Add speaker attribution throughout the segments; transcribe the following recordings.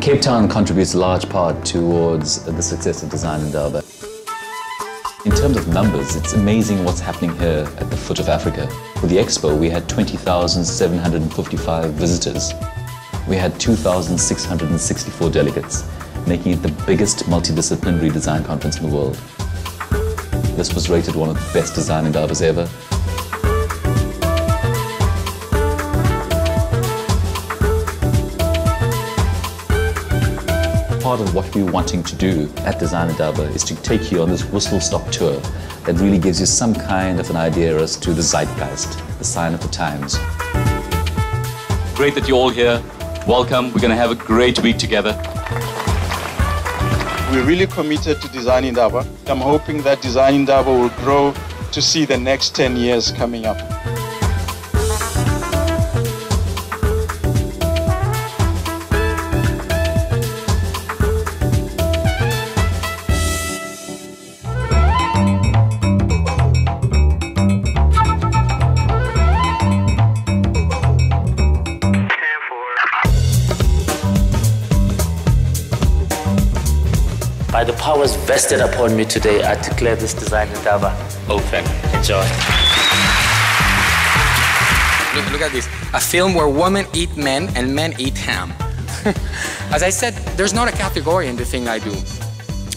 Speaker 1: Cape Town contributes a large part towards the success of Design Indaba. In terms of numbers, it's amazing what's happening here at the foot of Africa. For the expo, we had 20,755 visitors. We had 2,664 delegates, making it the biggest multidisciplinary design conference in the world. This was rated one of the best Design Indabas ever. Part of what we're wanting to do at Design Indaba is to take you on this whistle-stop tour that really gives you some kind of an idea as to the zeitgeist, the sign of the times. Great that you're all here. Welcome. We're going to have a great week together.
Speaker 2: We're really committed to Design Indaba. I'm hoping that Design Indaba will grow to see the next 10 years coming up.
Speaker 3: By the powers vested upon me today, I declare this Design Indaba open. Enjoy.
Speaker 4: Look at this. A film where women eat men and men eat ham. As I said, there's not a category in the thing I do.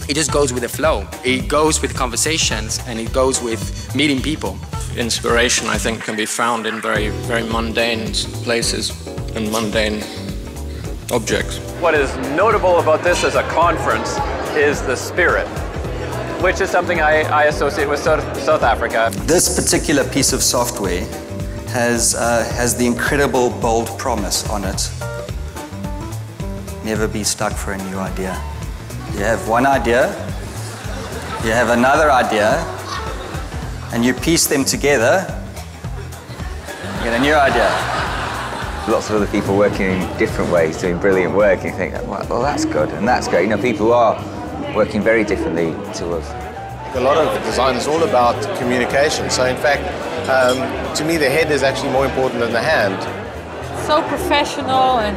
Speaker 4: It just goes with the flow. It goes with conversations and it goes with meeting people.
Speaker 5: Inspiration, I think, can be found in very, very mundane places and mundane objects.
Speaker 6: What is notable about this as a conference is the spirit, which is something I associate with South Africa.
Speaker 7: This particular piece of software has the incredible bold promise on it. Never be stuck for a new idea. You have one idea, you have another idea, and you piece them together, you get a new idea.
Speaker 8: Lots of other people working in different ways, doing brilliant work, and you think, well, that's good, and that's great. You know, people are working very differently to us.
Speaker 9: A lot of design is all about communication. So in fact, to me, the head is actually more important than the hand.
Speaker 10: So professional and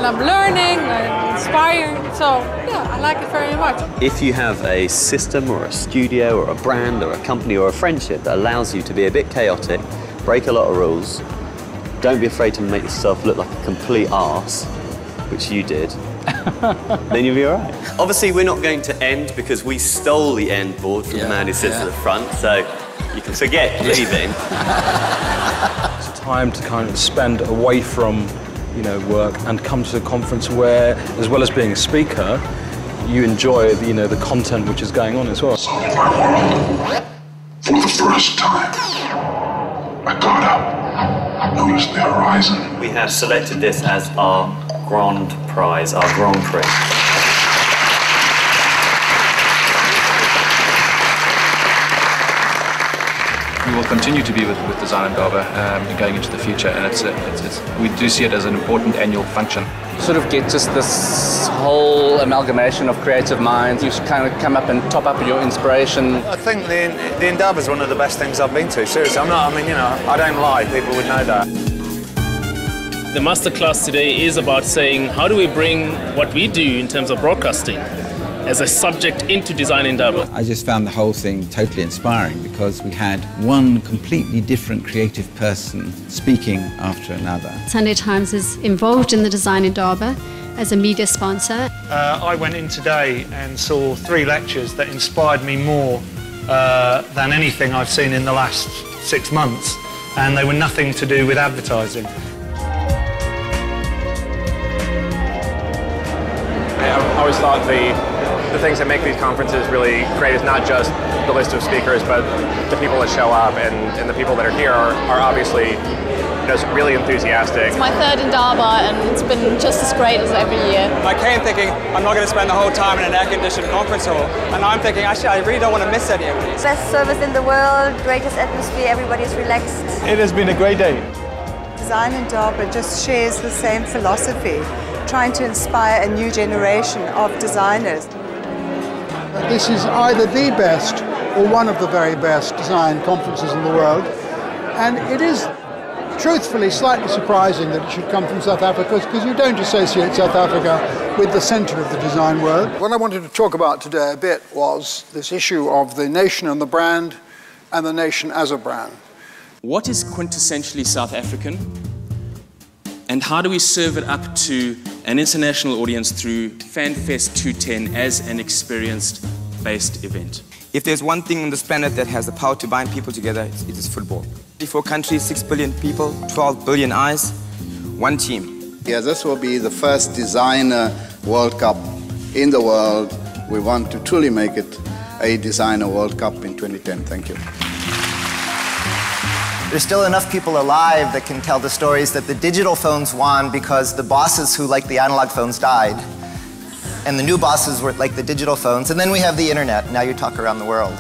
Speaker 10: I'm learning and inspired. So I like it very much.
Speaker 11: If you have a system or a studio or a brand or a company or a friendship that allows you to be a bit chaotic, break a lot of rules, don't be afraid to make yourself look like a complete arse, which you did, then you'll be all right. Obviously, we're not going to end because we stole the end board from the man who sits at the front, so you can forget leaving.
Speaker 12: It's a time to kind of spend away from, work and come to a conference where, as well as being a speaker, you enjoy, the content which is going on as well.
Speaker 13: For the first time, I got up, noticed the horizon.
Speaker 11: We have selected this as our Grand Prize, our Grand Prix.
Speaker 5: We will continue to be with Design Indaba going into the future, and we do see it as an important annual function.
Speaker 14: Sort of get just this whole amalgamation of creative minds. You kind of come up and top up your inspiration.
Speaker 9: I think the Indaba is one of the best things I've been to. Seriously, I don't lie. People would know that.
Speaker 15: The masterclass today is about saying, how do we bring what we do in terms of broadcasting as a subject into Design Indaba?
Speaker 16: I just found the whole thing totally inspiring because we had one completely different creative person speaking after another.
Speaker 17: Sunday Times is involved in the Design Indaba as a media sponsor.
Speaker 18: I went in today and saw 3 lectures that inspired me more than anything I've seen in the last 6 months, and they were nothing to do with advertising.
Speaker 6: I always thought the things that make these conferences really great is not just the list of speakers, but the people that show up, and the people that are here are obviously just really enthusiastic.
Speaker 19: It's my 3rd Indaba, and it's been just as great as every year.
Speaker 20: I came thinking I'm not going to spend the whole time in an air-conditioned conference hall, and I'm thinking actually I really don't want to miss any of these.
Speaker 3: Best service in the world, greatest atmosphere, everybody's relaxed.
Speaker 18: It has been a great day.
Speaker 4: Design Indaba just shares the same philosophy, trying to inspire a new generation of designers.
Speaker 8: This is either the best or one of the very best design conferences in the world, and it is
Speaker 21: truthfully slightly surprising that it should come from South Africa, because you don't associate South Africa with the centre of the design world. What I wanted to talk about today a bit was this issue of the nation and the brand, and the nation as a brand.
Speaker 22: What is quintessentially South African, and how do we serve it up to an international audience through FanFest 210 as an experience-based event?
Speaker 23: If there's one thing on this planet that has the power to bind people together, it is football. 34 countries, 6 billion people, 12 billion eyes, one team.
Speaker 24: Yeah, this will be the first designer World Cup in the world. We want to truly make it a designer World Cup in 2010. Thank you.
Speaker 25: There's still enough people alive that can tell the stories that the digital phones won because the bosses who liked the analog phones died, and the new bosses were like the digital phones, and then we have the internet. Now you talk around the world.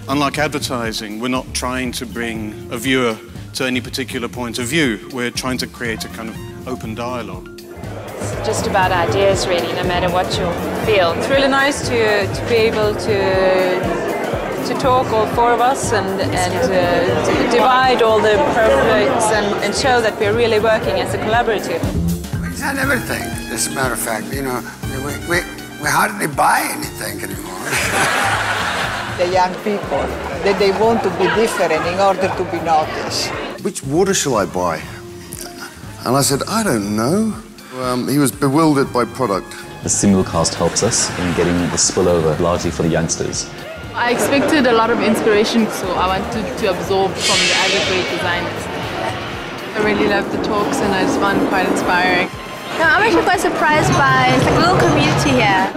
Speaker 26: Unlike advertising, we're not trying to bring a viewer to any particular point of view. We're trying to create a kind of open dialogue.
Speaker 27: It's just about ideas, really, no matter what you feel.
Speaker 10: It's really nice to be able to talk, all four of us, and divide all the projects and show that we're really working as a collaborative.
Speaker 28: We design everything, as a matter of fact. You know, we hardly buy anything anymore.
Speaker 29: The young people, that they want to be different in order to be noticed.
Speaker 30: Which water shall I buy? And I said, I don't know. He was bewildered by product.
Speaker 1: The simulcast helps us in getting the spillover, largely for the youngsters.
Speaker 31: I expected a lot of inspiration, so I wanted to absorb from the other great designers.
Speaker 10: I really loved the talks, and I just found it quite inspiring.
Speaker 32: No, I'm actually quite surprised by it's like a little community here.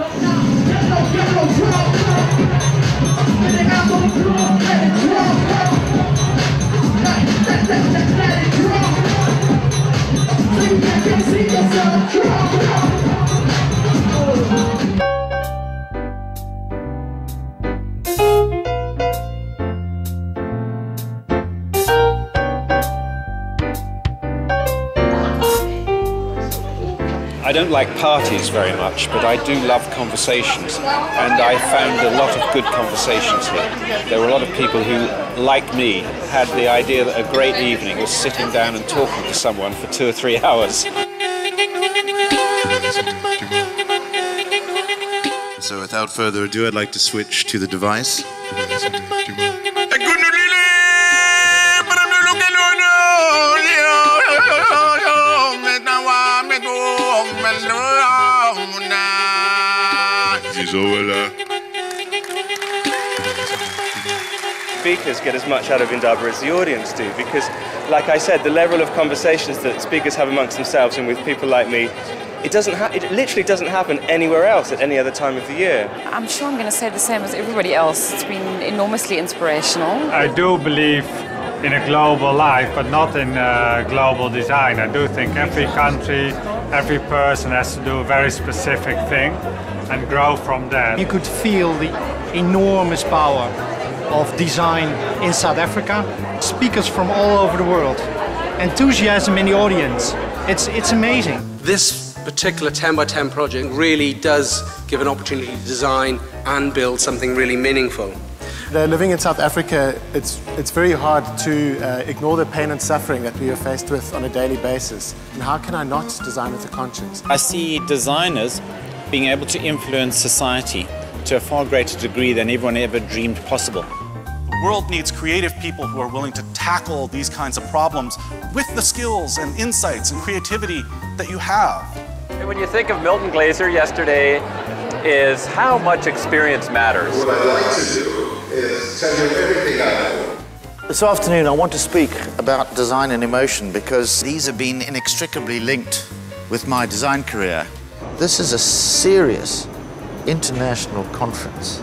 Speaker 33: I don't like parties very much, but I do love conversations, and I found a lot of good conversations here. There were a lot of people who, like me, had the idea that a great evening was sitting down and talking to someone for 2 or 3 hours.
Speaker 30: So without further ado, I'd like to switch to the device.
Speaker 34: Speakers get as much out of Indaba as the audience do, because, like I said, the level of conversations that speakers have amongst themselves and with people like me, it literally doesn't happen anywhere else at any other time of the year.
Speaker 35: I'm sure I'm going to say the same as everybody else. It's been enormously inspirational.
Speaker 18: I do believe in a global life, but not in global design. I do think every country, every person has to do a very specific thing and grow from there.
Speaker 21: You could feel the enormous power of design in South Africa. Speakers from all over the world. Enthusiasm in the audience. It's amazing.
Speaker 36: This particular 10 by 10 project really does give an opportunity to design and build something really meaningful.
Speaker 9: Living in South Africa, it's very hard to ignore the pain and suffering that we are faced with on a daily basis. And how can I not design with a conscience?
Speaker 37: I see designers being able to influence society to a far greater degree than everyone ever dreamed possible.
Speaker 38: The world needs creative people who are willing to tackle these kinds of problems with the skills and insights and creativity that you have.
Speaker 39: And when you think of Milton Glaser yesterday, is how much experience matters.
Speaker 30: What I'd like to do is tell you everything I know.
Speaker 40: This afternoon I want to speak about design and emotion because these have been inextricably linked with my design career. This is a serious international conference,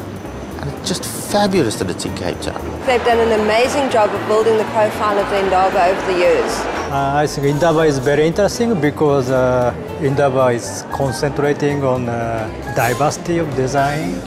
Speaker 40: and it's just fabulous that it's in Cape Town.
Speaker 41: They've done an amazing job of building the profile of the Indaba over the years.
Speaker 42: I think Indaba is very interesting because Indaba is concentrating on diversity of design.